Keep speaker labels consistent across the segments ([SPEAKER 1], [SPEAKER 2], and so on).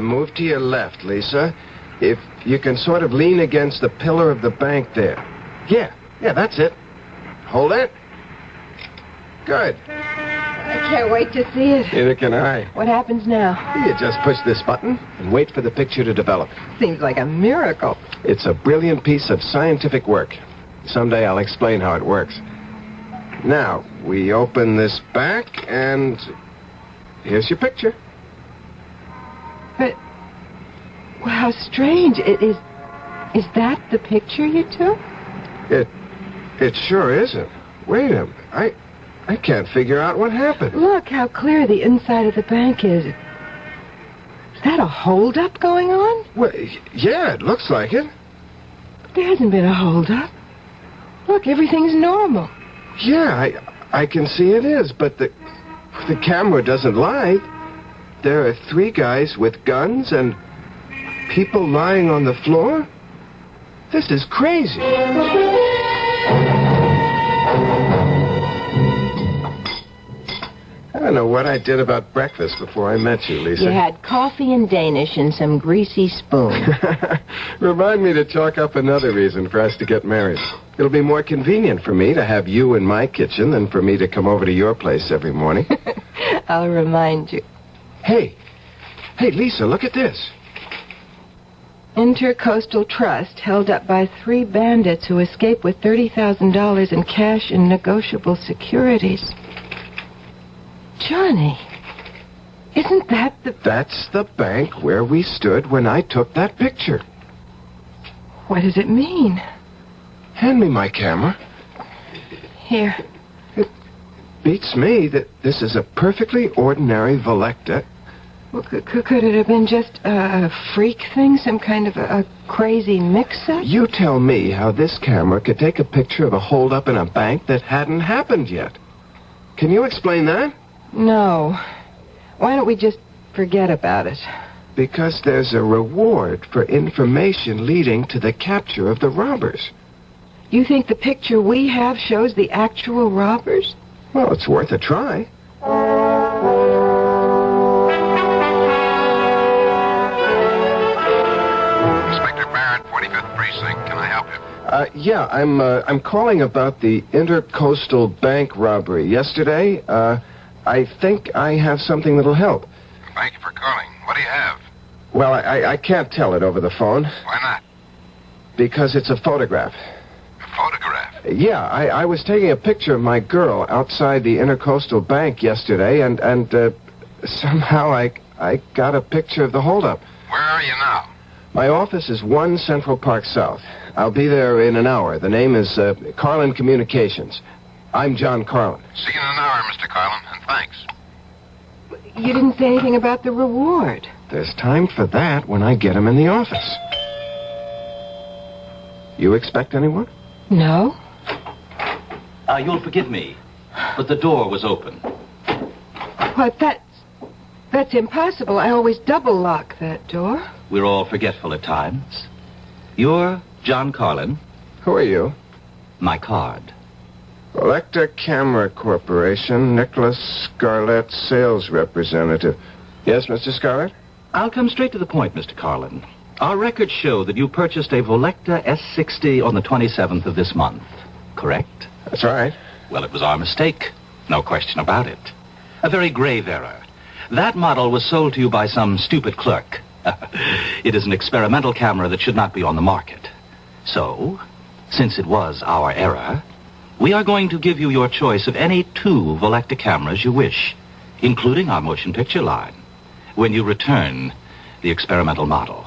[SPEAKER 1] Move to your left, Lisa. If you can sort of lean against the pillar of the bank there. Yeah, that's it. Hold it. Good.
[SPEAKER 2] I can't wait to see it.
[SPEAKER 1] Neither can I.
[SPEAKER 2] What happens now?
[SPEAKER 1] You just push this button and wait for the picture to develop.
[SPEAKER 2] Seems like a miracle.
[SPEAKER 1] It's a brilliant piece of scientific work. Someday I'll explain how it works. Now, we open this back, and here's your picture.
[SPEAKER 2] But, well, how strange. Is that the picture you took?
[SPEAKER 1] It sure isn't. Wait a minute. I can't figure out what happened.
[SPEAKER 2] Look how clear the inside of the bank is. Is that a holdup going on?
[SPEAKER 1] Well, yeah, it looks like it.
[SPEAKER 2] There hasn't been a holdup. Look, everything's normal.
[SPEAKER 1] Yeah, I can see it is, but the camera doesn't lie. There are 3 guys with guns and people lying on the floor. This is crazy. I don't know what I did about breakfast before I met you, Lisa.
[SPEAKER 2] You had coffee and Danish and some greasy spoon.
[SPEAKER 1] Remind me to chalk up another reason for us to get married. It'll be more convenient for me to have you in my kitchen than for me to come over to your place every morning.
[SPEAKER 2] I'll remind you.
[SPEAKER 1] Hey, Lisa, look at this.
[SPEAKER 2] Intercoastal Trust held up by 3 bandits who escaped with $30,000 in cash and negotiable securities. Johnny, isn't that the...
[SPEAKER 1] That's the bank where we stood when I took that picture.
[SPEAKER 2] What does it mean?
[SPEAKER 1] Hand me my camera.
[SPEAKER 2] Here.
[SPEAKER 1] It beats me that this is a perfectly ordinary Volecta.
[SPEAKER 2] Well, could it have been just a freak thing, some kind of a crazy mix-up?
[SPEAKER 1] You tell me how this camera could take a picture of a holdup in a bank that hadn't happened yet. Can you explain that?
[SPEAKER 2] No. Why don't we just forget about it?
[SPEAKER 1] Because there's a reward for information leading to the capture of the robbers.
[SPEAKER 2] You think the picture we have shows the actual robbers?
[SPEAKER 1] Well, it's worth a try.
[SPEAKER 3] Inspector Barrett, 45th Precinct. Can I help you?
[SPEAKER 1] Yeah, I'm calling about the Intercoastal Bank robbery yesterday. I think I have something that'll help.
[SPEAKER 3] Thank you for calling. What do you have?
[SPEAKER 1] Well, I can't tell it over the phone.
[SPEAKER 3] Why not?
[SPEAKER 1] Because it's a photograph.
[SPEAKER 3] A photograph?
[SPEAKER 1] Yeah, I was taking a picture of my girl outside the Intercoastal Bank yesterday, and somehow I got a picture of the holdup.
[SPEAKER 3] Where are you now?
[SPEAKER 1] My office is 1 Central Park South. I'll be there in an hour. The name is Carlin Communications. I'm John Carlin.
[SPEAKER 3] See you in an hour, Mr. Carlin, and thanks.
[SPEAKER 2] You didn't say anything about the reward.
[SPEAKER 1] There's time for that when I get him in the office. You expect anyone?
[SPEAKER 2] No.
[SPEAKER 4] You'll forgive me, but the door was open.
[SPEAKER 2] What, that's impossible. I always double lock that door.
[SPEAKER 4] We're all forgetful at times. You're John Carlin.
[SPEAKER 1] Who are you?
[SPEAKER 4] My card.
[SPEAKER 1] Volecta Camera Corporation, Nicholas Scarlett, sales representative. Yes, Mr. Scarlett?
[SPEAKER 4] I'll come straight to the point, Mr. Carlin. Our records show that you purchased a Volecta S60 on the 27th of this month, correct?
[SPEAKER 1] That's right.
[SPEAKER 4] Well, it was our mistake. No question about it. A very grave error. That model was sold to you by some stupid clerk. It is an experimental camera that should not be on the market. So, since it was our error, we are going to give you your choice of any 2 Volecta cameras you wish, including our motion picture line, when you return the experimental model.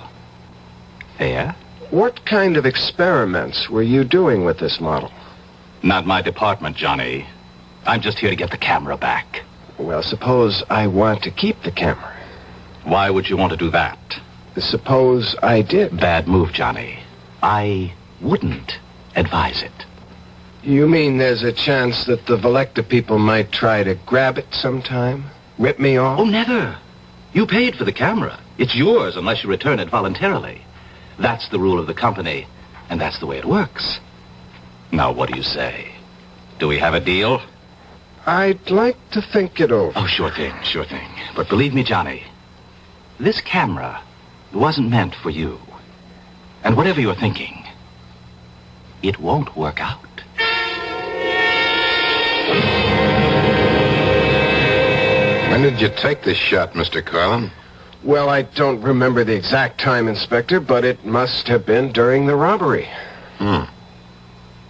[SPEAKER 4] Fair?
[SPEAKER 1] What kind of experiments were you doing with this model?
[SPEAKER 4] Not my department, Johnny. I'm just here to get the camera back.
[SPEAKER 1] Well, suppose I want to keep the camera.
[SPEAKER 4] Why would you want to do that?
[SPEAKER 1] Suppose I did.
[SPEAKER 4] Bad move, Johnny. I wouldn't advise it.
[SPEAKER 1] You mean there's a chance that the Volecta people might try to grab it sometime? Rip me off?
[SPEAKER 4] Oh, never. You paid for the camera. It's yours unless you return it voluntarily. That's the rule of the company, and that's the way it works. Now, what do you say? Do we have a deal?
[SPEAKER 1] I'd like to think it over.
[SPEAKER 4] Oh, sure thing, sure thing. But believe me, Johnny, This camera wasn't meant for you. And whatever you're thinking, it won't work out.
[SPEAKER 3] When did you take this shot, Mr. Carlin?
[SPEAKER 1] Well, I don't remember the exact time, Inspector, but it must have been during the robbery.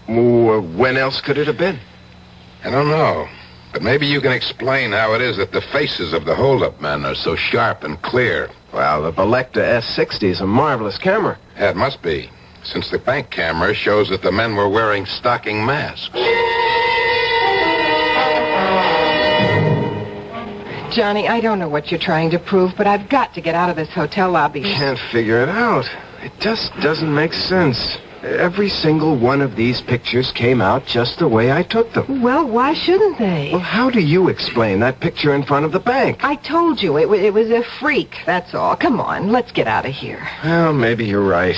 [SPEAKER 1] When else could it have been?
[SPEAKER 3] I don't know. But maybe you can explain how it is that the faces of the hold-up men are so sharp and clear.
[SPEAKER 1] Well, the Velecta S60 is a marvelous camera.
[SPEAKER 3] Yeah, it must be, since the bank camera shows that the men were wearing stocking masks.
[SPEAKER 2] Johnny, I don't know what you're trying to prove, but I've got to get out of this hotel lobby.
[SPEAKER 1] Can't figure it out. It just doesn't make sense. Every single one of these pictures came out just the way I took them.
[SPEAKER 2] Well, why shouldn't they?
[SPEAKER 1] Well, how do you explain that picture in front of the bank?
[SPEAKER 2] I told you, it was a freak, that's all. Come on, let's get out of here.
[SPEAKER 1] Well, maybe you're right.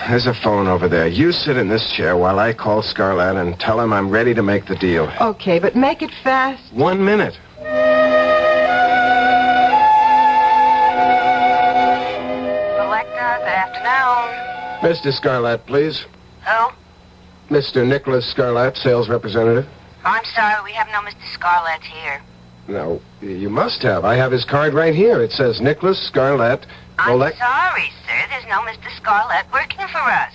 [SPEAKER 1] There's a phone over there. You sit in this chair while I call Scarlett and tell him I'm ready to make the deal.
[SPEAKER 2] Okay, but make it fast.
[SPEAKER 1] 1 minute.
[SPEAKER 5] Velecta, good afternoon.
[SPEAKER 1] Mr. Scarlett, please.
[SPEAKER 5] Who?
[SPEAKER 1] Mr. Nicholas Scarlett, sales representative.
[SPEAKER 5] I'm sorry, we have no Mr. Scarlett here.
[SPEAKER 1] No, you must have. I have his card right here. It says Nicholas Scarlett.
[SPEAKER 5] I'm sorry, sir. There's no Mr. Scarlett working for us.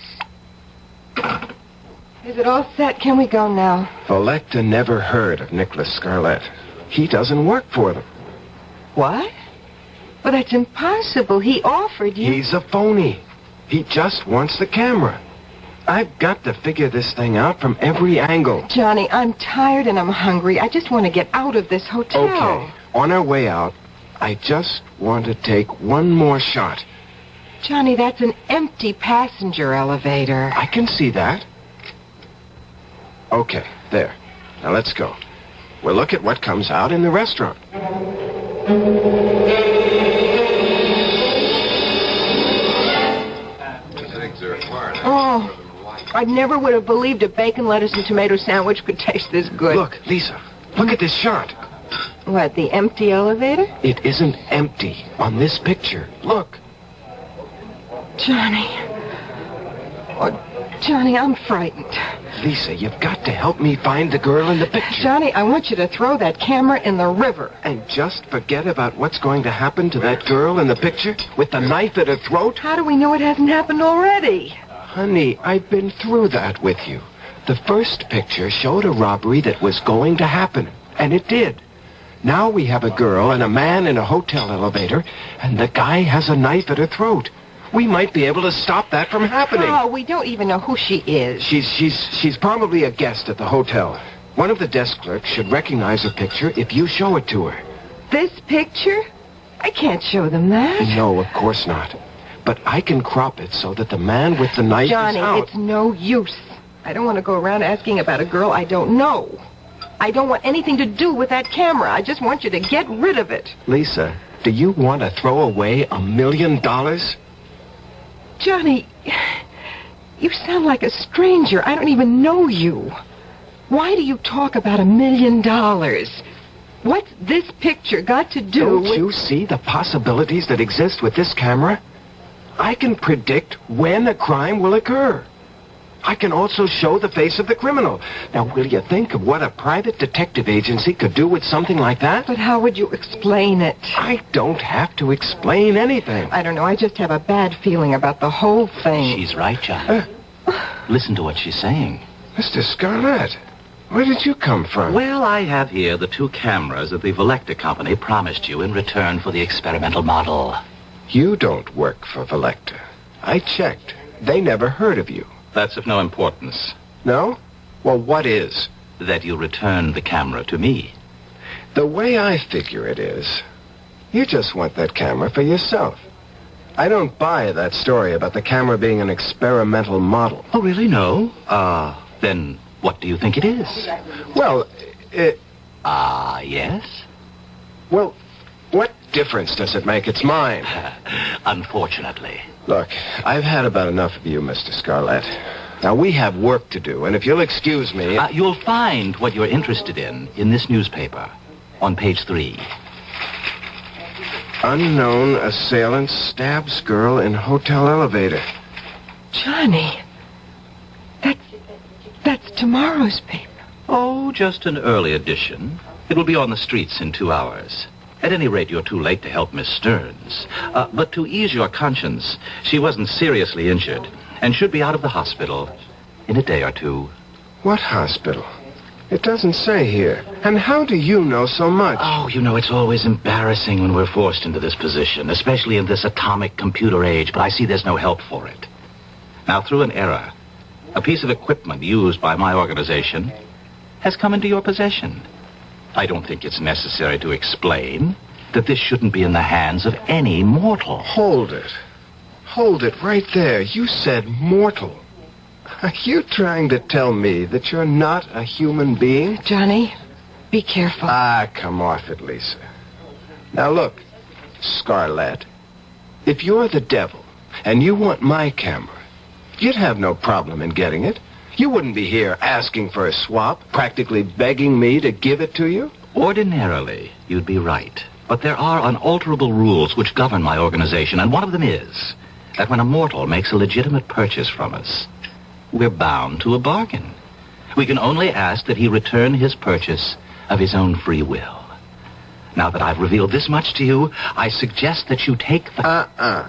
[SPEAKER 2] Is it all set? Can we go now?
[SPEAKER 1] Velecta never heard of Nicholas Scarlett. He doesn't work for them.
[SPEAKER 2] What? Well, that's impossible. He offered you...
[SPEAKER 1] He's a phony. He just wants the camera. I've got to figure this thing out from every angle.
[SPEAKER 2] Johnny, I'm tired and I'm hungry. I just want to get out of this hotel.
[SPEAKER 1] Okay. On our way out, I just want to take one more shot.
[SPEAKER 2] Johnny, that's an empty passenger elevator.
[SPEAKER 1] I can see that. Okay, there. Now let's go. We'll look at what comes out in the restaurant.
[SPEAKER 2] Oh, I never would have believed a bacon, lettuce, and tomato sandwich could taste this good.
[SPEAKER 1] Look, Lisa, look at this shot.
[SPEAKER 2] What, the empty elevator?
[SPEAKER 1] It isn't empty on this picture. Look.
[SPEAKER 2] Johnny. Oh, Johnny, I'm frightened.
[SPEAKER 1] Lisa, you've got to help me find the girl in the picture.
[SPEAKER 2] Johnny, I want you to throw that camera in the river.
[SPEAKER 1] And just forget about what's going to happen to that girl in the picture with the knife at her throat?
[SPEAKER 2] How do we know it hasn't happened already?
[SPEAKER 1] Honey, I've been through that with you. The first picture showed a robbery that was going to happen, and it did. Now we have a girl and a man in a hotel elevator, and the guy has a knife at her throat. We might be able to stop that from happening.
[SPEAKER 2] Oh, we don't even know who she is.
[SPEAKER 1] She's probably a guest at the hotel. One of the desk clerks should recognize her picture if you show it to her.
[SPEAKER 2] This picture? I can't show them that.
[SPEAKER 1] No, of course not. But I can crop it so that the man with the knife
[SPEAKER 2] Johnny,
[SPEAKER 1] is out.
[SPEAKER 2] It's no use. I don't want to go around asking about a girl I don't know. I don't want anything to do with that camera. I just want you to get rid of it.
[SPEAKER 1] Lisa, do you want to throw away $1 million?
[SPEAKER 2] Johnny, you sound like a stranger. I don't even know you. Why do you talk about $1 million? What's this picture got to do with...
[SPEAKER 1] Don't you see the possibilities that exist with this camera? I can predict when a crime will occur. I can also show the face of the criminal. Now, will you think of what a private detective agency could do with something like that?
[SPEAKER 2] But how would you explain it?
[SPEAKER 1] I don't have to explain anything.
[SPEAKER 2] I don't know. I just have a bad feeling about the whole thing.
[SPEAKER 4] She's right, John. Listen to what she's saying.
[SPEAKER 1] Mr. Scarlett, where did you come from?
[SPEAKER 4] Well, I have here the 2 cameras that the Velecta company promised you in return for the experimental model.
[SPEAKER 1] You don't work for Velecta. I checked. They never heard of you.
[SPEAKER 4] That's of no importance.
[SPEAKER 1] No? Well, what is?
[SPEAKER 4] That you return the camera to me.
[SPEAKER 1] The way I figure it is, you just want that camera for yourself. I don't buy that story about the camera being an experimental model.
[SPEAKER 4] Oh, really? No? Then what do you think it is?
[SPEAKER 1] Well,
[SPEAKER 4] Yes?
[SPEAKER 1] Well, what difference does it make? It's mine.
[SPEAKER 4] Unfortunately.
[SPEAKER 1] Look, I've had about enough of you, Mr. Scarlett. Now, we have work to do, and if you'll excuse me...
[SPEAKER 4] You'll find what you're interested in this newspaper on page 3.
[SPEAKER 1] Unknown assailant stabs girl in hotel elevator.
[SPEAKER 2] Johnny, that's tomorrow's paper.
[SPEAKER 4] Oh, just an early edition. It will be on the streets in 2 hours. At any rate, you're too late to help Miss Stearns. But to ease your conscience, she wasn't seriously injured and should be out of the hospital in a day or two.
[SPEAKER 1] What hospital? It doesn't say here. And how do you know so much?
[SPEAKER 4] Oh, you know, it's always embarrassing when we're forced into this position, especially in this atomic computer age, but I see there's no help for it. Now, through an error, a piece of equipment used by my organization has come into your possession. I don't think it's necessary to explain that this shouldn't be in the hands of any mortal.
[SPEAKER 1] Hold it. Hold it right there. You said mortal. Are you trying to tell me that you're not a human being?
[SPEAKER 2] Johnny, be careful.
[SPEAKER 1] Come off it, Lisa. Now look, Scarlett, if you're the devil and you want my camera, you'd have no problem in getting it. You wouldn't be here asking for a swap, practically begging me to give it to you.
[SPEAKER 4] Ordinarily, you'd be right. But there are unalterable rules which govern my organization, and one of them is that when a mortal makes a legitimate purchase from us, we're bound to a bargain. We can only ask that he return his purchase of his own free will. Now that I've revealed this much to you, I suggest that you take the...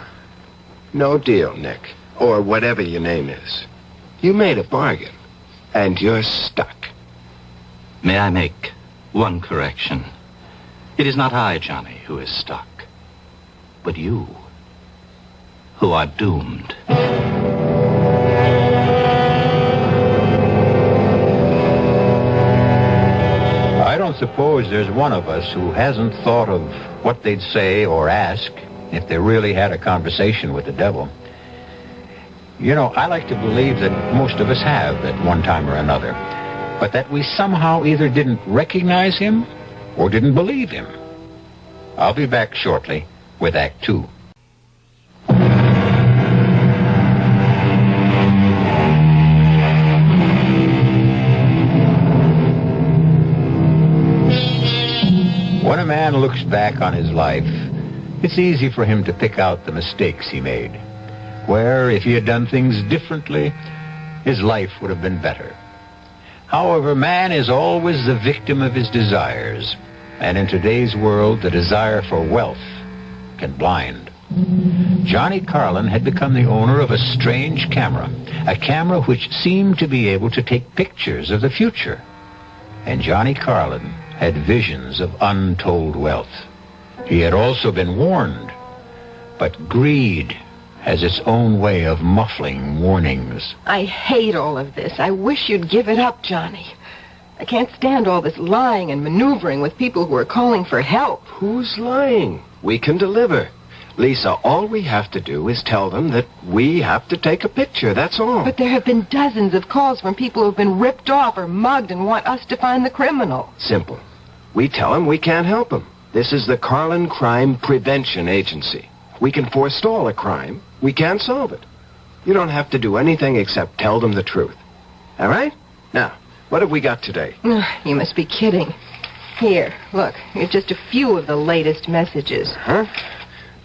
[SPEAKER 1] No deal, Nick. Or whatever your name is. You made a bargain, and you're stuck.
[SPEAKER 4] May I make one correction? It is not I, Johnny, who is stuck, but you, who are doomed.
[SPEAKER 6] I don't suppose there's one of us who hasn't thought of what they'd say or ask if they really had a conversation with the devil. You know, I like to believe that most of us have at one time or another, but that we somehow either didn't recognize him or didn't believe him. I'll be back shortly with Act 2. When a man looks back on his life, it's easy for him to pick out the mistakes he made, where if he had done things differently, his life would have been better. However, man is always the victim of his desires, and in today's world, the desire for wealth can blind. Johnny Carlin had become the owner of a strange camera, a camera which seemed to be able to take pictures of the future. And Johnny Carlin had visions of untold wealth. He had also been warned, but greed has its own way of muffling warnings.
[SPEAKER 2] I hate all of this. I wish you'd give it up, Johnny. I can't stand all this lying and maneuvering with people who are calling for help.
[SPEAKER 1] Who's lying? We can deliver. Lisa, all we have to do is tell them that we have to take a picture, that's all.
[SPEAKER 2] But there have been dozens of calls from people who've been ripped off or mugged and want us to find the criminal.
[SPEAKER 1] Simple. We tell them we can't help them. This is the Carlin Crime Prevention Agency. We can forestall a crime. We can't solve it. You don't have to do anything except tell them the truth. All right? Now, what have we got today?
[SPEAKER 2] You must be kidding. Here, look. Here's just a few of the latest messages.
[SPEAKER 1] Huh?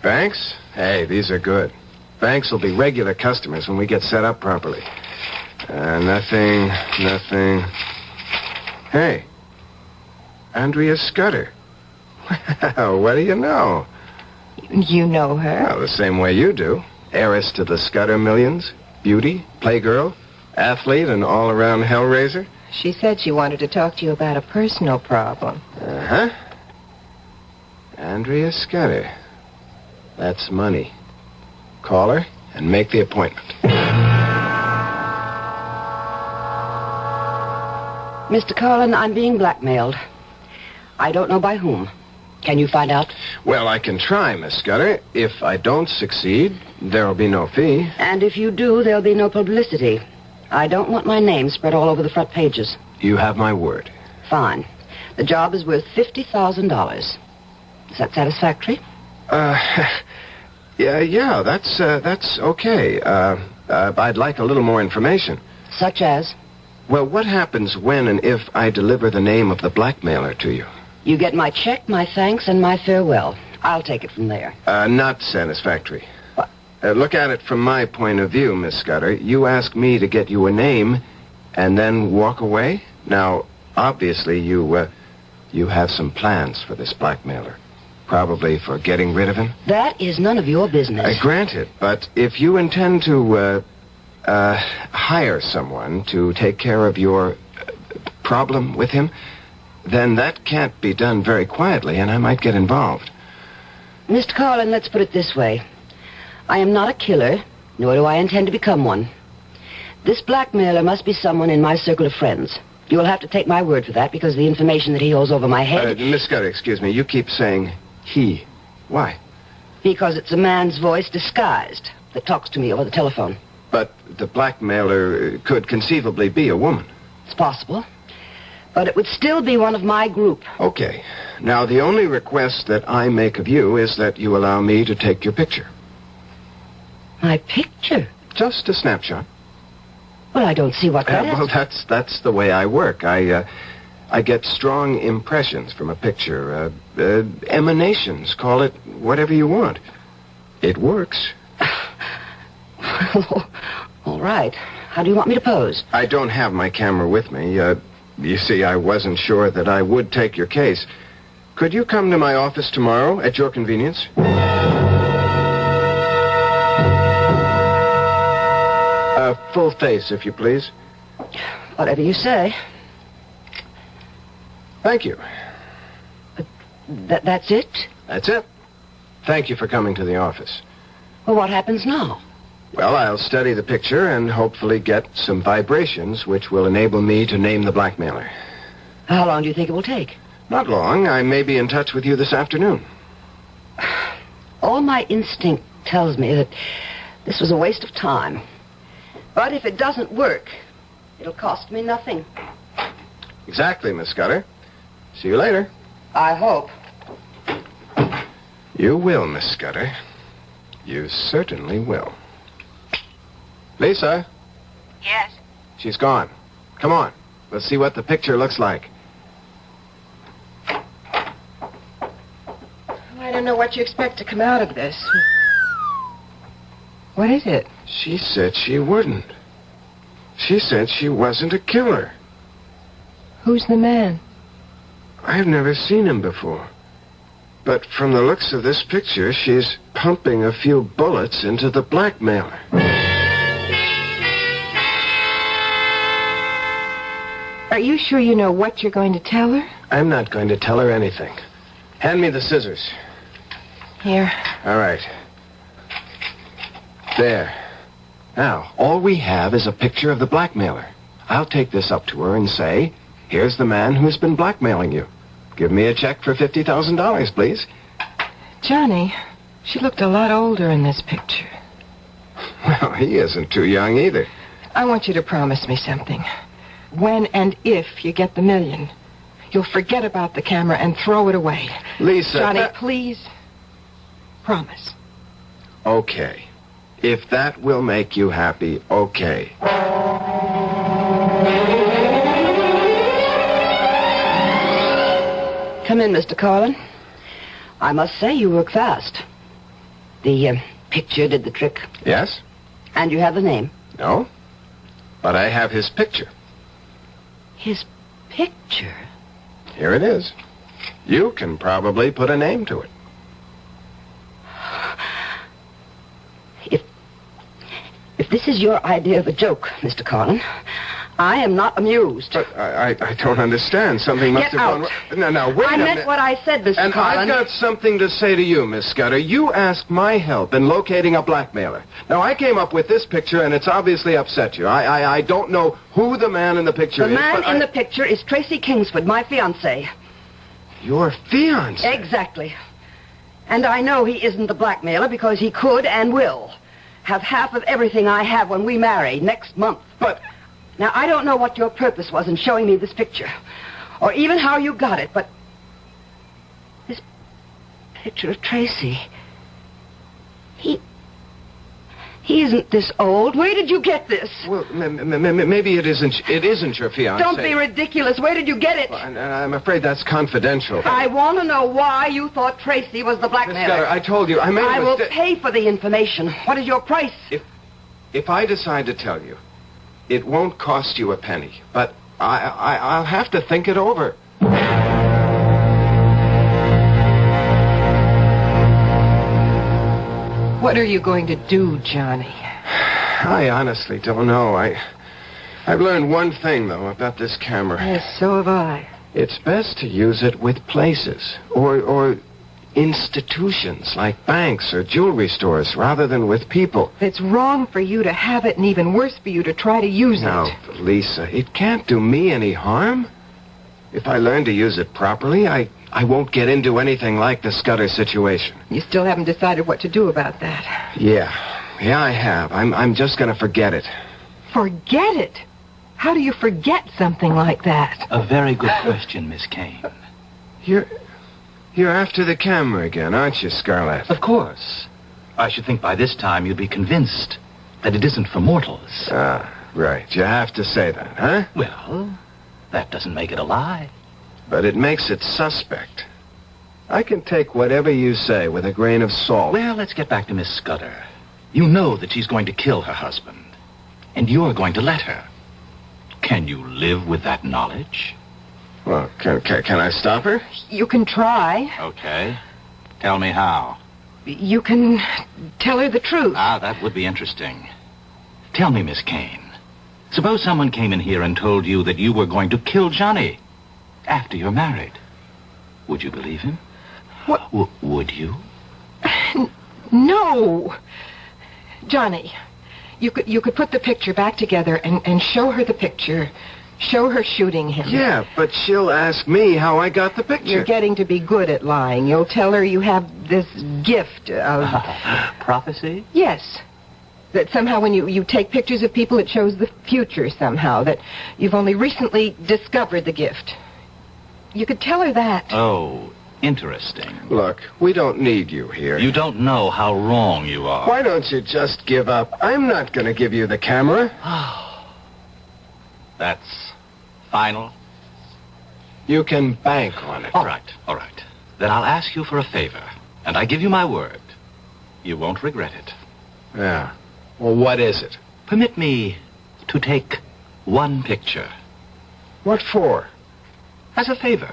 [SPEAKER 1] Banks? Hey, these are good. Banks will be regular customers when we get set up properly. Nothing. Hey, Andrea Scudder. Well, what do you know?
[SPEAKER 2] You know her?
[SPEAKER 1] Well, the same way you do. Heiress to the Scudder millions, beauty, playgirl, athlete, and all-around hellraiser.
[SPEAKER 2] She said she wanted to talk to you about a personal problem.
[SPEAKER 1] Uh-huh. Andrea Scudder. That's money. Call her and make the appointment.
[SPEAKER 7] Mr. Carlin, I'm being blackmailed. I don't know by whom. Can you find out?
[SPEAKER 1] Well, I can try, Miss Scudder. If I don't succeed, there'll be no fee.
[SPEAKER 7] And if you do, there'll be no publicity. I don't want my name spread all over the front pages.
[SPEAKER 1] You have my word.
[SPEAKER 7] Fine. The job is worth $50,000. Is that satisfactory?
[SPEAKER 1] Yeah, that's okay. I'd like a little more information.
[SPEAKER 7] Such as?
[SPEAKER 1] Well, what happens when and if I deliver the name of the blackmailer to you?
[SPEAKER 7] You get my check, my thanks, and my farewell. I'll take it from there.
[SPEAKER 1] Not satisfactory.
[SPEAKER 7] What?
[SPEAKER 1] Look at it from my point of view, Miss Scudder. You ask me to get you a name and then walk away? Now, obviously, you have some plans for this blackmailer. Probably for getting rid of him.
[SPEAKER 7] That is none of your business.
[SPEAKER 1] Granted, but if you intend to hire someone to take care of your problem with him, then that can't be done very quietly, and I might get involved.
[SPEAKER 7] Mr. Carlin, let's put it this way. I am not a killer, nor do I intend to become one. This blackmailer must be someone in my circle of friends. You will have to take my word for that, because the information that he holds over my head...
[SPEAKER 1] Miss Scudder, excuse me. You keep saying he. Why?
[SPEAKER 7] Because it's a man's voice disguised that talks to me over the telephone.
[SPEAKER 1] But the blackmailer could conceivably be a woman.
[SPEAKER 7] It's possible. But it would still be one of my group.
[SPEAKER 1] Okay. Now, the only request that I make of you is that you allow me to take your picture.
[SPEAKER 7] My picture?
[SPEAKER 1] Just a snapshot.
[SPEAKER 7] Well, I don't see what that is.
[SPEAKER 1] Well, that's the way I work. I get strong impressions from a picture. Emanations. Call it whatever you want. It works.
[SPEAKER 7] All right. How do you want me to pose?
[SPEAKER 1] I don't have my camera with me. You see, I wasn't sure that I would take your case. Could you come to my office tomorrow at your convenience? Full face, if you please.
[SPEAKER 7] Whatever you say.
[SPEAKER 1] Thank you.
[SPEAKER 7] That's it?
[SPEAKER 1] That's it. Thank you for coming to the office.
[SPEAKER 7] Well, what happens now?
[SPEAKER 1] Well, I'll study the picture and hopefully get some vibrations which will enable me to name the blackmailer.
[SPEAKER 7] How long do you think it will take?
[SPEAKER 1] Not long. I may be in touch with you this afternoon.
[SPEAKER 7] All my instinct tells me that this was a waste of time. But if it doesn't work, it'll cost me nothing.
[SPEAKER 1] Exactly, Miss Scudder. See you later.
[SPEAKER 7] I hope.
[SPEAKER 1] You will, Miss Scudder. You certainly will. Lisa?
[SPEAKER 5] Yes?
[SPEAKER 1] She's gone. Come on. Let's see what the picture looks like.
[SPEAKER 2] I don't know what you expect to come out of this. What is it?
[SPEAKER 1] She said she wouldn't. She said she wasn't a killer.
[SPEAKER 2] Who's the man?
[SPEAKER 1] I've never seen him before. But from the looks of this picture, she's pumping a few bullets into the blackmailer.
[SPEAKER 2] Are you sure you know what you're going to tell her?
[SPEAKER 1] I'm not going to tell her anything. Hand me the scissors.
[SPEAKER 2] Here.
[SPEAKER 1] All right. There. Now, all we have is a picture of the blackmailer. I'll take this up to her and say, here's the man who's been blackmailing you. Give me a check for $50,000, please.
[SPEAKER 2] Johnny, she looked a lot older in this picture.
[SPEAKER 1] Well, he isn't too young either.
[SPEAKER 2] I want you to promise me something. When and if you get the $1 million, you'll forget about the camera and throw it away.
[SPEAKER 1] Lisa...
[SPEAKER 2] Johnny, please. Promise.
[SPEAKER 1] Okay. If that will make you happy, okay.
[SPEAKER 7] Come in, Mr. Carlin. I must say you work fast. The picture did the trick.
[SPEAKER 1] Yes?
[SPEAKER 7] And you have the name.
[SPEAKER 1] No. But I have his picture.
[SPEAKER 7] His picture?
[SPEAKER 1] Here it is. You can probably put a name to it.
[SPEAKER 7] If this is your idea of a joke, Mr. Carlin, I am not amused.
[SPEAKER 1] But I don't understand. Something must
[SPEAKER 7] Get
[SPEAKER 1] have
[SPEAKER 7] out.
[SPEAKER 1] gone wrong. No, wait a minute.
[SPEAKER 7] I meant what I said, Mr.
[SPEAKER 1] And
[SPEAKER 7] Carlin.
[SPEAKER 1] I've got something to say to you, Miss Scudder. You asked my help in locating a blackmailer. Now, I came up with this picture, and it's obviously upset you. I don't know who the man in the picture is.
[SPEAKER 7] The man in the picture is Tracy Kingsford, my fiancé.
[SPEAKER 1] Your fiancé?
[SPEAKER 7] Exactly. And I know he isn't the blackmailer because he could and will have half of everything I have when we marry next month.
[SPEAKER 1] But...
[SPEAKER 7] Now, I don't know what your purpose was in showing me this picture, or even how you got it, but this picture of Tracy, he He isn't this old. Where did you get this?
[SPEAKER 1] Well, maybe it isn't your fiancé.
[SPEAKER 7] Don't be ridiculous. Where did you get it?
[SPEAKER 1] Well, I'm afraid that's confidential.
[SPEAKER 7] I want to know why you thought Tracy was the
[SPEAKER 1] Miss
[SPEAKER 7] blackmailer.
[SPEAKER 1] Scudder, I told you, I made
[SPEAKER 7] I
[SPEAKER 1] a
[SPEAKER 7] will
[SPEAKER 1] mistake.
[SPEAKER 7] pay for the information. What is your price?
[SPEAKER 1] If I decide to tell you, it won't cost you a penny. But I'll have to think it over.
[SPEAKER 2] What are you going to do, Johnny?
[SPEAKER 1] I honestly don't know. I've learned one thing, though, about this camera.
[SPEAKER 2] Yes, so have I.
[SPEAKER 1] It's best to use it with places or institutions like banks or jewelry stores rather than with people.
[SPEAKER 2] It's wrong for you to have it and even worse for you to try to use
[SPEAKER 1] Now,
[SPEAKER 2] it.
[SPEAKER 1] Lisa, it can't do me any harm. If I learn to use it properly, I won't get into anything like the Scudder situation.
[SPEAKER 2] You still haven't decided what to do about that.
[SPEAKER 1] Yeah, I have. I'm just going to forget it.
[SPEAKER 2] Forget it? How do you forget something like that?
[SPEAKER 4] A very good question, Miss Kane.
[SPEAKER 1] You're after the camera again, aren't you, Scarlett?
[SPEAKER 4] Of course. I should think by this time you'd be convinced that it isn't for mortals.
[SPEAKER 1] Ah, right. You have to say that, huh?
[SPEAKER 4] Well, that doesn't make it a lie.
[SPEAKER 1] But it makes it suspect. I can take whatever you say with a grain of salt.
[SPEAKER 4] Well, let's get back to Miss Scudder. You know that she's going to kill her husband, and you're going to let her. Can you live with that knowledge?
[SPEAKER 1] Well, can I stop her?
[SPEAKER 2] You can try.
[SPEAKER 4] Okay. Tell me how.
[SPEAKER 2] You can tell her the truth.
[SPEAKER 4] Ah, that would be interesting. Tell me, Miss Kane. Suppose someone came in here and told you that you were going to kill Johnny after you're married. Would you believe him?
[SPEAKER 2] What?
[SPEAKER 4] Would you?
[SPEAKER 2] No. Johnny, you could put the picture back together and show her the picture. Show her shooting him.
[SPEAKER 1] Yeah, but she'll ask me how I got the picture.
[SPEAKER 2] You're getting to be good at lying. You'll tell her you have this gift of...
[SPEAKER 4] Prophecy?
[SPEAKER 2] Yes. That somehow when you take pictures of people, it shows the future somehow. That you've only recently discovered the gift. You could tell her that.
[SPEAKER 4] Oh, interesting.
[SPEAKER 1] Look, we don't need you here.
[SPEAKER 4] You don't know how wrong you are.
[SPEAKER 1] Why don't you just give up? I'm not going to give you the camera.
[SPEAKER 4] That's final?
[SPEAKER 1] You can bank on it.
[SPEAKER 4] All right. Then I'll ask you for a favor, and I give you my word. You won't regret it.
[SPEAKER 1] Yeah. Well, what is it?
[SPEAKER 4] Permit me to take one picture.
[SPEAKER 1] What for?
[SPEAKER 4] As a favor.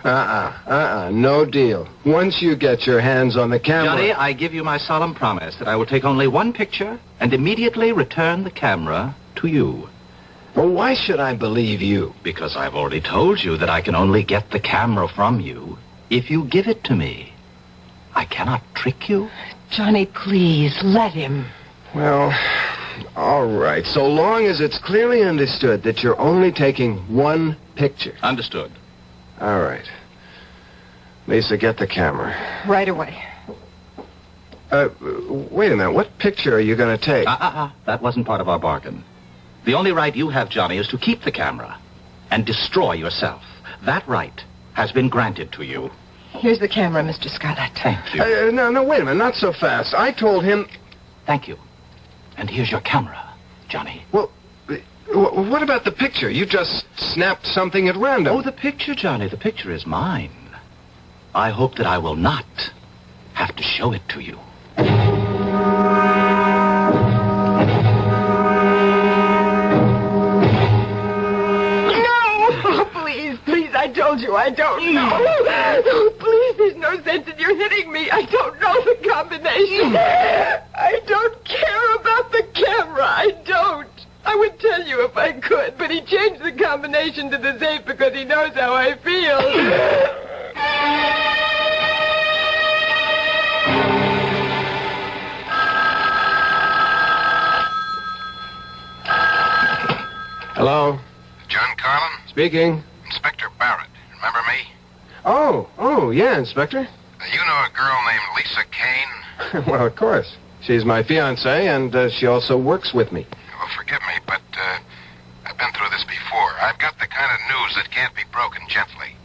[SPEAKER 1] No deal. Once you get your hands on the camera...
[SPEAKER 4] Johnny, I give you my solemn promise that I will take only one picture and immediately return the camera to you.
[SPEAKER 1] Well, why should I believe you?
[SPEAKER 4] Because I've already told you that I can only get the camera from you if you give it to me. I cannot trick you.
[SPEAKER 2] Johnny, please, let him.
[SPEAKER 1] Well, all right. So long as it's clearly understood that you're only taking one picture.
[SPEAKER 4] Understood.
[SPEAKER 1] All right. Lisa, get the camera.
[SPEAKER 2] Right away.
[SPEAKER 1] Wait a minute. What picture are you going to take?
[SPEAKER 4] That wasn't part of our bargain. The only right you have, Johnny, is to keep the camera and destroy yourself. That right has been granted to you.
[SPEAKER 2] Here's the camera, Mr. Scarlett.
[SPEAKER 4] Thank you.
[SPEAKER 1] No, wait a minute. Not so fast. I told him...
[SPEAKER 4] Thank you. And here's your camera, Johnny.
[SPEAKER 1] Well, what about the picture? You just snapped something at random.
[SPEAKER 4] Oh, the picture, Johnny. The picture is mine. I hope that I will not have to show it to you.
[SPEAKER 2] I told you I don't know. Oh, please, there's no sense in you hitting me. I don't know the combination. I don't care about the camera. I don't. I would tell you if I could, but he changed the combination to the safe because he knows how I feel.
[SPEAKER 1] Hello?
[SPEAKER 3] John Carlin?
[SPEAKER 1] Speaking.
[SPEAKER 3] Inspector Barrett. Remember me?
[SPEAKER 1] Oh, yeah, Inspector.
[SPEAKER 3] You know a girl named Lisa Kane?
[SPEAKER 1] Well, of course. She's my fiancée, and she also works with me.
[SPEAKER 3] Well, forgive me, but I've been through this before. I've got the kind of news that can't be broken gently.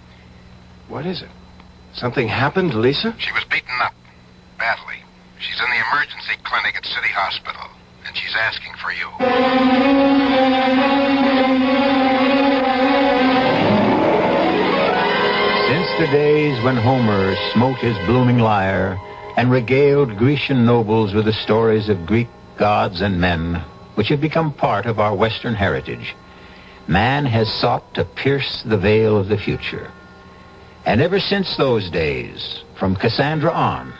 [SPEAKER 1] What is it? Something happened to Lisa?
[SPEAKER 3] She was beaten up. Badly. She's in the emergency clinic at City Hospital. and she's asking for you.
[SPEAKER 6] Since the days when Homer smote his blooming lyre and regaled Grecian nobles with the stories of Greek gods and men, which have become part of our Western heritage, man has sought to pierce the veil of the future. And ever since those days, from Cassandra on,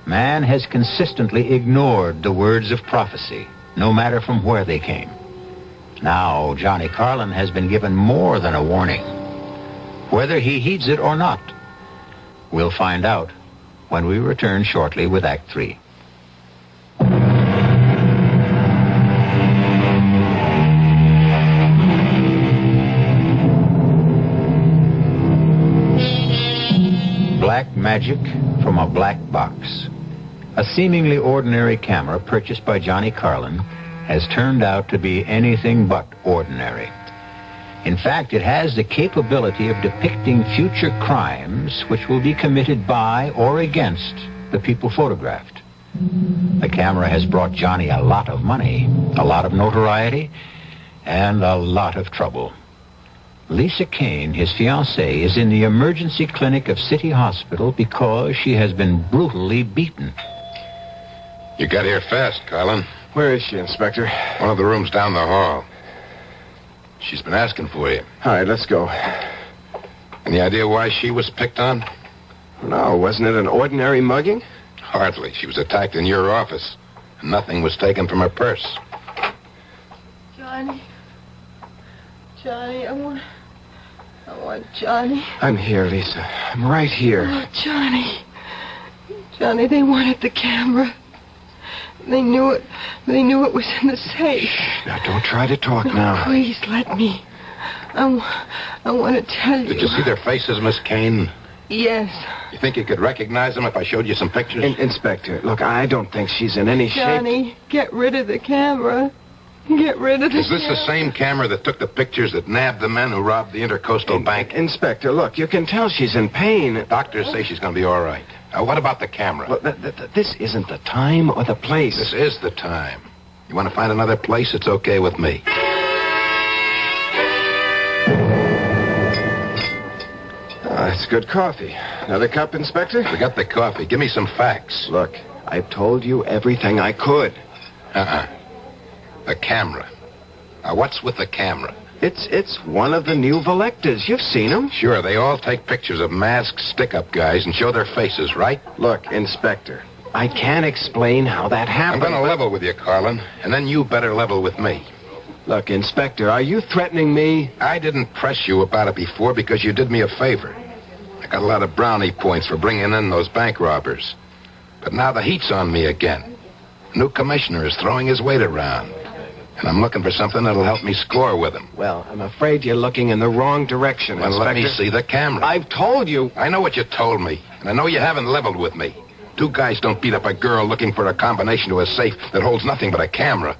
[SPEAKER 6] man has consistently ignored the words of prophecy, no matter from where they came. Now, Johnny Carlin has been given more than a warning. Whether he heeds it or not, we'll find out when we return shortly with Act 3. Black magic from a black box. A seemingly ordinary camera purchased by Johnny Carlin has turned out to be anything but ordinary. In fact, it has the capability of depicting future crimes which will be committed by or against the people photographed. The camera has brought Johnny a lot of money, a lot of notoriety, and a lot of trouble. Lisa Kane, his fiancée, is in the emergency clinic of City Hospital because she has been brutally beaten.
[SPEAKER 3] You got here fast, Carlin.
[SPEAKER 1] Where is she, Inspector?
[SPEAKER 3] One of the rooms down the hall. She's been asking for you.
[SPEAKER 1] All right, let's go.
[SPEAKER 3] Any idea why she was picked on?
[SPEAKER 1] No, wasn't it an ordinary mugging?
[SPEAKER 3] Hardly. She was attacked in your office, and nothing was taken from her purse.
[SPEAKER 2] Johnny. Johnny, I want Johnny.
[SPEAKER 1] I'm here, Lisa. I'm right here.
[SPEAKER 2] Oh, Johnny. Johnny, they wanted the camera. They knew it. They knew it was in the safe.
[SPEAKER 1] Shh, now, don't try to talk
[SPEAKER 2] No,
[SPEAKER 1] now.
[SPEAKER 2] please, let me. I want to tell you.
[SPEAKER 3] Did you see their faces, Miss Kane?
[SPEAKER 2] Yes.
[SPEAKER 3] You think you could recognize them if I showed you some pictures?
[SPEAKER 1] Inspector, look, I don't think she's in any shape.
[SPEAKER 2] Johnny, get rid of the camera. Get rid of the
[SPEAKER 3] Is this
[SPEAKER 2] camera.
[SPEAKER 3] the same camera that took the pictures that nabbed the men who robbed the Intercoastal Bank?
[SPEAKER 1] Inspector, look, you can tell she's in pain.
[SPEAKER 3] Doctors say she's going to be all right. What about the camera?
[SPEAKER 1] Look, this isn't the time or the place.
[SPEAKER 3] This is the time. You want to find another place? It's okay with me.
[SPEAKER 1] Oh, that's good coffee. Another cup, Inspector?
[SPEAKER 3] Forget the coffee. Give me some facts.
[SPEAKER 1] Look, I've told you everything I could.
[SPEAKER 3] The camera. Now, what's with the camera?
[SPEAKER 1] It's one of the new Volectas. You've seen them.
[SPEAKER 3] Sure, they all take pictures of masked stick-up guys and show their faces, right?
[SPEAKER 1] Look, Inspector, I can't explain how that
[SPEAKER 3] I'm
[SPEAKER 1] happened.
[SPEAKER 3] going to level with you, Carlin, and then you better level with me.
[SPEAKER 1] Look, Inspector, are you threatening me?
[SPEAKER 3] I didn't press you about it before because you did me a favor. I got a lot of brownie points for bringing in those bank robbers. But now the heat's on me again. The new commissioner is throwing his weight around. And I'm looking for something that'll help me score with him.
[SPEAKER 1] Well, I'm afraid you're looking in the wrong direction,
[SPEAKER 3] Well,
[SPEAKER 1] Inspector.
[SPEAKER 3] let me see the camera.
[SPEAKER 1] I've told you.
[SPEAKER 3] I know what you told me, and I know you haven't leveled with me. Two guys don't beat up a girl looking for a combination to a safe that holds nothing but a camera.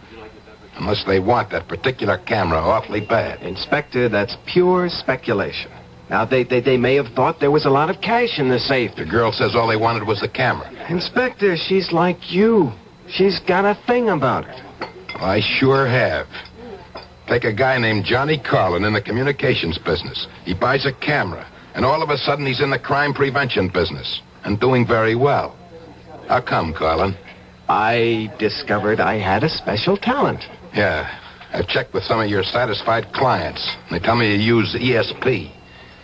[SPEAKER 3] Unless they want that particular camera awfully bad.
[SPEAKER 1] Inspector, that's pure speculation. Now, they may have thought there was a lot of cash in the safe.
[SPEAKER 3] The girl says all they wanted was the camera.
[SPEAKER 1] Inspector, she's like you. She's got a thing about it.
[SPEAKER 3] I sure have. Take a guy named Johnny Carlin in the communications business. He buys a camera, and all of a sudden he's in the crime prevention business, and doing very well. How come, Carlin?
[SPEAKER 1] I discovered I had a special talent.
[SPEAKER 3] Yeah, I've checked with some of your satisfied clients. They tell me you use ESP.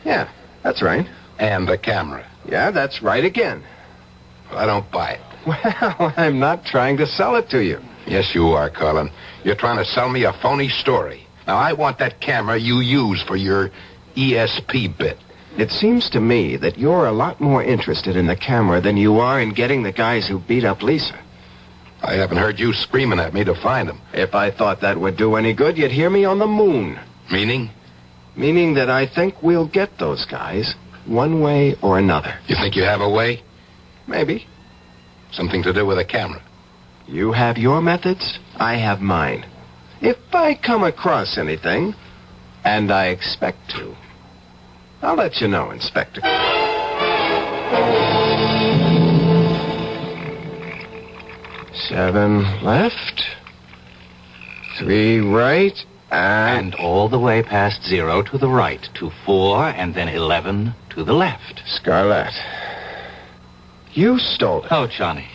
[SPEAKER 1] Yeah, that's right.
[SPEAKER 3] And the camera.
[SPEAKER 1] Yeah, that's right again.
[SPEAKER 3] Well, I don't buy it.
[SPEAKER 1] Well, I'm not trying to sell it to you.
[SPEAKER 3] Yes, you are, Carlin. You're trying to sell me a phony story. Now, I want that camera you use for your ESP bit.
[SPEAKER 1] It seems to me that you're a lot more interested in the camera than you are in getting the guys who beat up Lisa.
[SPEAKER 3] I haven't heard you screaming at me to find them.
[SPEAKER 1] If I thought that would do any good, you'd hear me on the moon.
[SPEAKER 3] Meaning?
[SPEAKER 1] Meaning that I think we'll get those guys, one way or another.
[SPEAKER 3] You think you have a way?
[SPEAKER 1] Maybe.
[SPEAKER 3] Something to do with a camera.
[SPEAKER 1] You have your methods, I have mine. If I come across anything, and I expect to, I'll let you know, Inspector. 7 left, 3 right,
[SPEAKER 4] And all the way past 0 to the right, to 4, and then 11 to the left.
[SPEAKER 1] Scarlett, you stole it.
[SPEAKER 4] Oh, Johnny,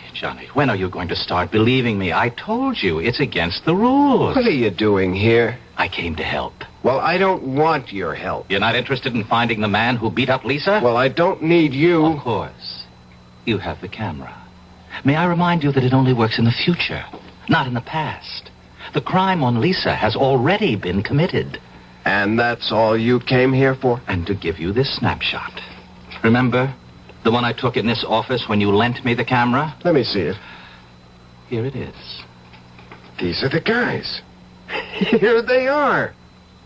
[SPEAKER 4] when are you going to start believing me? I told you, it's against the rules.
[SPEAKER 1] What are you doing here?
[SPEAKER 4] I came to help.
[SPEAKER 1] Well, I don't want your help.
[SPEAKER 4] You're not interested in finding the man who beat up Lisa?
[SPEAKER 1] Well, I don't need you.
[SPEAKER 4] Of course. You have the camera. May I remind you that it only works in the future, not in the past. The crime on Lisa has already been committed.
[SPEAKER 1] And that's all you came here for?
[SPEAKER 4] And to give you this snapshot. Remember? The one I took in this office when you lent me the camera?
[SPEAKER 1] Let me see it.
[SPEAKER 4] Here it is.
[SPEAKER 1] These are the guys. Here they are.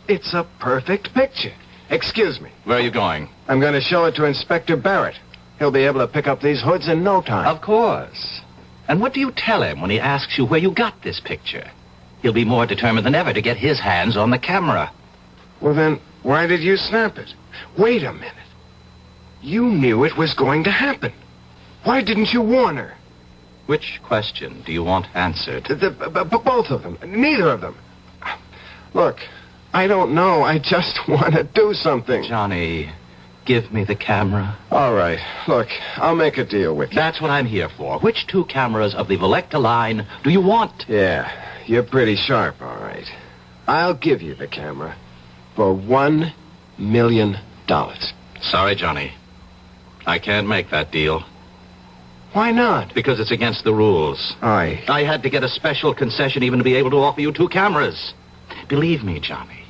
[SPEAKER 1] It's a perfect picture. Excuse me.
[SPEAKER 4] Where are you going?
[SPEAKER 1] I'm going to show it to Inspector Barrett. He'll be able to pick up these hoods in no time.
[SPEAKER 4] Of course. And what do you tell him when he asks you where you got this picture? He'll be more determined than ever to get his hands on the camera.
[SPEAKER 1] Well, then, why did you snap it? Wait a minute. You knew it was going to happen. Why didn't you warn her?
[SPEAKER 4] Which question do you want answered?
[SPEAKER 1] Both of them. Neither of them. Look, I don't know. I just want to do something.
[SPEAKER 4] Johnny, give me the camera.
[SPEAKER 1] All right. Look, I'll make a deal with you.
[SPEAKER 4] That's what I'm here for. Which 2 cameras of the Volecta line do you want?
[SPEAKER 1] Yeah, you're pretty sharp, all right. I'll give you the camera for $1 million.
[SPEAKER 4] Sorry, Johnny. I can't make that deal.
[SPEAKER 1] Why not?
[SPEAKER 4] Because it's against the rules.
[SPEAKER 1] I
[SPEAKER 4] had to get a special concession even to be able to offer you 2 cameras. Believe me, Johnny.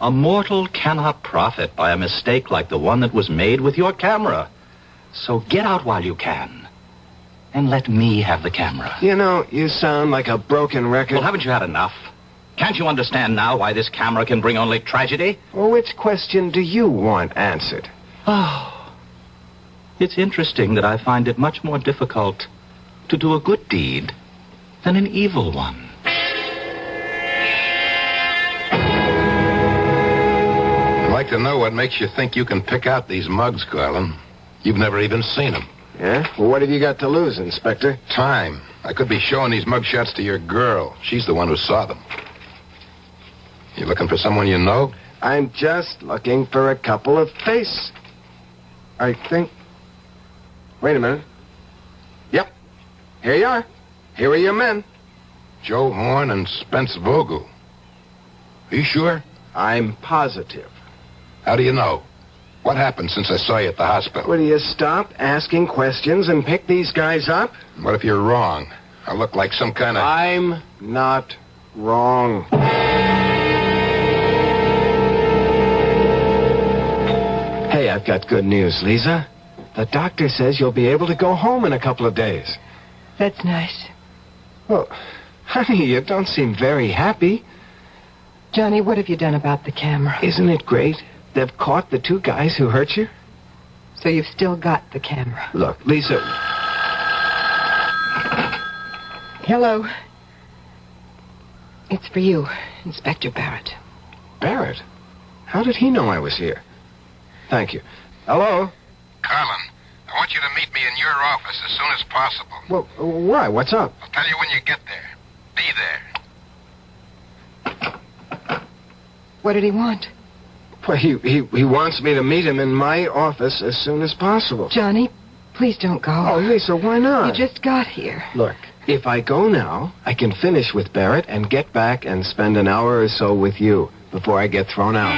[SPEAKER 4] A mortal cannot profit by a mistake like the one that was made with your camera. So get out while you can. And let me have the camera.
[SPEAKER 1] You know, you sound like a broken record.
[SPEAKER 4] Well, haven't you had enough? Can't you understand now why this camera can bring only tragedy?
[SPEAKER 1] Well, which question do you want answered?
[SPEAKER 4] Oh. It's interesting that I find it much more difficult to do a good deed than an evil one.
[SPEAKER 3] I'd like to know what makes you think you can pick out these mugs, Garland. You've never even seen them.
[SPEAKER 1] Yeah? Well, what have you got to lose, Inspector?
[SPEAKER 3] Time. I could be showing these mugshots to your girl. She's the one who saw them. You looking for someone you know?
[SPEAKER 1] I'm just looking for a couple of faces. I think... Wait a minute. Yep. Here you are. Here are your men.
[SPEAKER 3] Joe Horn and Spence Vogel. Are you sure?
[SPEAKER 1] I'm positive.
[SPEAKER 3] How do you know? What happened since I saw you at the hospital?
[SPEAKER 1] Will you stop asking questions and pick these guys up?
[SPEAKER 3] What if you're wrong? I look like some kind of...
[SPEAKER 1] I'm not wrong. Hey, I've got good news, Lisa. The doctor says you'll be able to go home in a couple of days.
[SPEAKER 2] That's nice.
[SPEAKER 1] Well, honey, you don't seem very happy.
[SPEAKER 2] Johnny, what have you done about the camera?
[SPEAKER 1] Isn't it great? They've caught the 2 guys who hurt you.
[SPEAKER 2] So you've still got the camera.
[SPEAKER 1] Look, Lisa...
[SPEAKER 2] Hello. It's for you, Inspector Barrett.
[SPEAKER 1] Barrett? How did he know I was here? Thank you. Hello?
[SPEAKER 3] Carlin, I want you to meet me in your office as soon as possible.
[SPEAKER 1] Well, why? What's up?
[SPEAKER 3] I'll tell you when you get there. Be there.
[SPEAKER 2] What did he want?
[SPEAKER 1] Well, he wants me to meet him in my office as soon as possible.
[SPEAKER 2] Johnny, please don't go.
[SPEAKER 1] Oh, Lisa, why not?
[SPEAKER 2] You just got here.
[SPEAKER 1] Look, if I go now, I can finish with Barrett and get back and spend an hour or so with you before I get thrown out.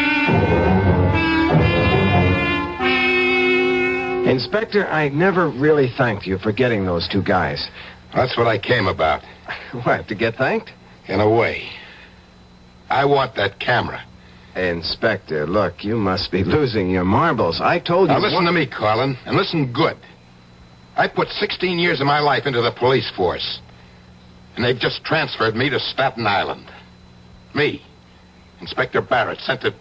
[SPEAKER 1] Inspector, I never really thanked you for getting those 2 guys.
[SPEAKER 3] That's what I came about.
[SPEAKER 1] What, to get thanked?
[SPEAKER 3] In a way. I want that camera.
[SPEAKER 1] Inspector, look, you must be losing your marbles. I told you...
[SPEAKER 3] Now listen to me, Carlin, and listen good. I put 16 years of my life into the police force. And they've just transferred me to Staten Island. Me, Inspector Barrett, sent to...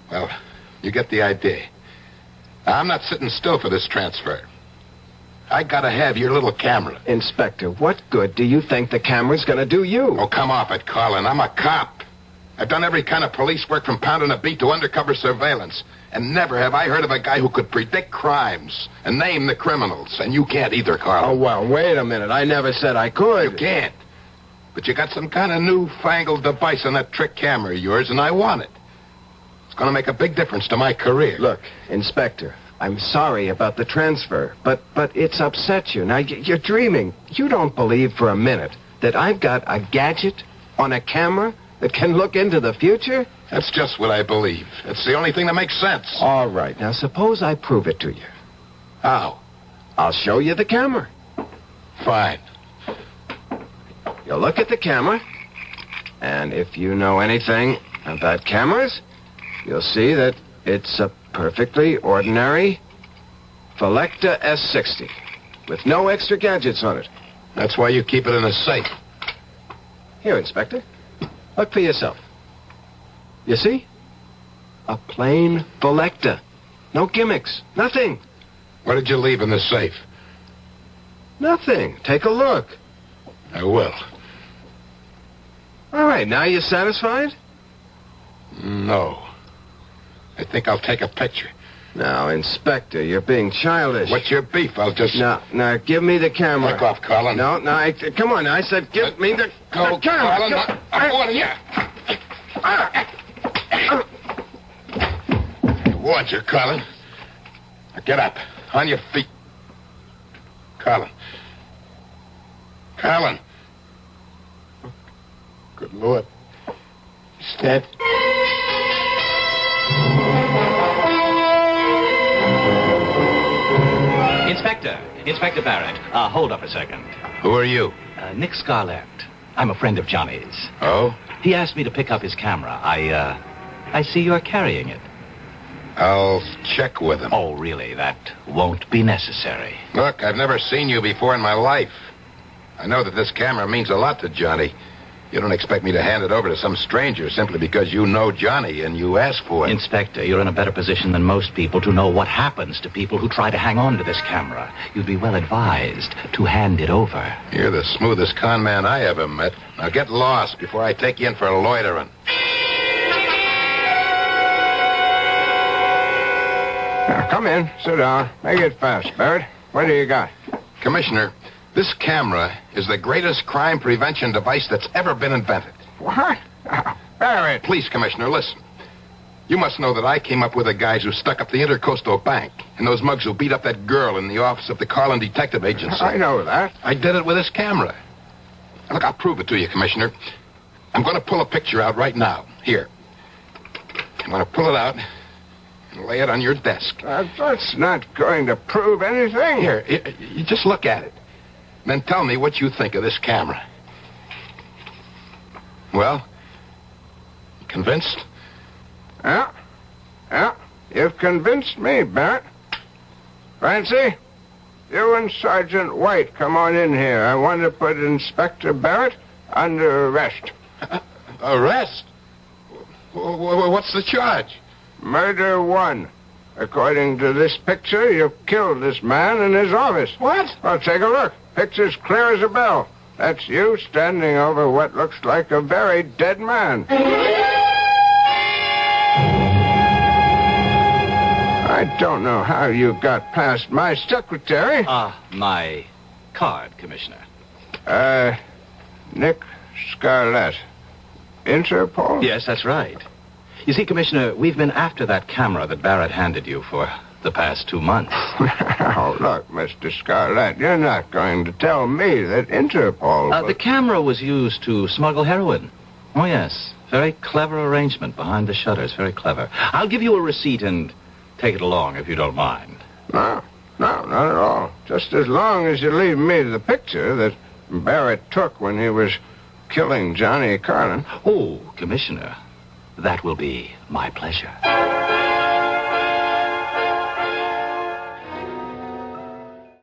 [SPEAKER 3] Well, you get the idea. Now, I'm not sitting still for this transfer. I gotta have your little camera.
[SPEAKER 1] Inspector, what good do you think the camera's gonna do you?
[SPEAKER 3] Oh, come off it, Carlin. I'm a cop. I've done every kind of police work from pounding a beat to undercover surveillance. And never have I heard of a guy who could predict crimes and name the criminals. And you can't either, Carlin.
[SPEAKER 1] Oh, well, wait a minute. I never said I could.
[SPEAKER 3] You can't. But you got some kind of newfangled device on that trick camera of yours, and I want it. It's going to make a big difference to my career.
[SPEAKER 1] Look, Inspector, I'm sorry about the transfer, but it's upset you. Now, you're dreaming. You don't believe for a minute that I've got a gadget on a camera that can look into the future?
[SPEAKER 3] That's just what I believe. It's the only thing that makes sense.
[SPEAKER 1] All right. Now, suppose I prove it to you.
[SPEAKER 3] How?
[SPEAKER 1] I'll show you the camera.
[SPEAKER 3] Fine.
[SPEAKER 1] You'll look at the camera, and if you know anything about cameras, you'll see that it's a perfectly ordinary Felecta S60 with no extra gadgets on it.
[SPEAKER 3] That's why you keep it in a safe.
[SPEAKER 1] Here, Inspector. Look for yourself. You see? A plain Felecta. No gimmicks. Nothing.
[SPEAKER 3] What did you leave in the safe?
[SPEAKER 1] Nothing. Take a look.
[SPEAKER 3] I will.
[SPEAKER 1] All right, now you satisfied?
[SPEAKER 3] No. I think I'll take a picture.
[SPEAKER 1] Now, Inspector, you're being childish.
[SPEAKER 3] What's your beef? I'll just...
[SPEAKER 1] Now, give me the camera.
[SPEAKER 3] Back off, Colin.
[SPEAKER 1] No, come on. I said give me the
[SPEAKER 3] Go,
[SPEAKER 1] camera.
[SPEAKER 3] Colin. I warn you. I warned you, Colin. Now get up. On your feet. Colin. Colin. Good Lord. He's dead.
[SPEAKER 4] Inspector Barrett, hold up a second.
[SPEAKER 3] Who are you?
[SPEAKER 4] Nick Scarlett. I'm a friend of Johnny's.
[SPEAKER 3] Oh?
[SPEAKER 4] He asked me to pick up his camera. I see you're carrying it.
[SPEAKER 3] I'll check with him.
[SPEAKER 4] Oh, really? That won't be necessary.
[SPEAKER 3] Look, I've never seen you before in my life. I know that this camera means a lot to Johnny. You don't expect me to hand it over to some stranger simply because you know Johnny and you asked for it.
[SPEAKER 4] Inspector, you're in a better position than most people to know what happens to people who try to hang on to this camera. You'd be well advised to hand it over.
[SPEAKER 3] You're the smoothest con man I ever met. Now get lost before I take you in for loitering.
[SPEAKER 1] Now, come in. Sit down. Make it fast, Barrett. What do you got?
[SPEAKER 3] Commissioner, this camera is the greatest crime prevention device that's ever been invented.
[SPEAKER 1] What? Oh, Barrett.
[SPEAKER 3] Please, Commissioner, listen. You must know that I came up with the guys who stuck up the Intercoastal Bank and those mugs who beat up that girl in the office of the Carlin Detective Agency.
[SPEAKER 1] I know that.
[SPEAKER 3] I did it with this camera. Look, I'll prove it to you, Commissioner. I'm going to pull a picture out right now. Here. I'm going to pull it out and lay it on your desk.
[SPEAKER 1] That's not going to prove anything.
[SPEAKER 3] Here, you just look at it. Then tell me what you think of this camera. Well, convinced?
[SPEAKER 1] Yeah. You've convinced me, Barrett. Francie, you and Sergeant White come on in here. I want to put Inspector Barrett under arrest.
[SPEAKER 3] Arrest? What's the charge?
[SPEAKER 1] Murder 1. According to this picture, you killed this man in his office.
[SPEAKER 3] What?
[SPEAKER 1] Well, take a look. Picture's clear as a bell. That's you standing over what looks like a very dead man. I don't know how you got past my secretary.
[SPEAKER 4] My card, Commissioner.
[SPEAKER 1] Nick Scarlett. Interpol?
[SPEAKER 4] Yes, that's right. You see, Commissioner, we've been after that camera that Barrett handed you for the past 2 months.
[SPEAKER 1] Oh, look, Mr. Scarlett, you're not going to tell me that Interpol...
[SPEAKER 4] The camera was used to smuggle heroin. Oh, yes. Very clever arrangement behind the shutters. Very clever. I'll give you a receipt and take it along if you don't mind.
[SPEAKER 1] No, not at all. Just as long as you leave me the picture that Barrett took when he was killing Johnny Carlin.
[SPEAKER 4] Oh, Commissioner, that will be my pleasure.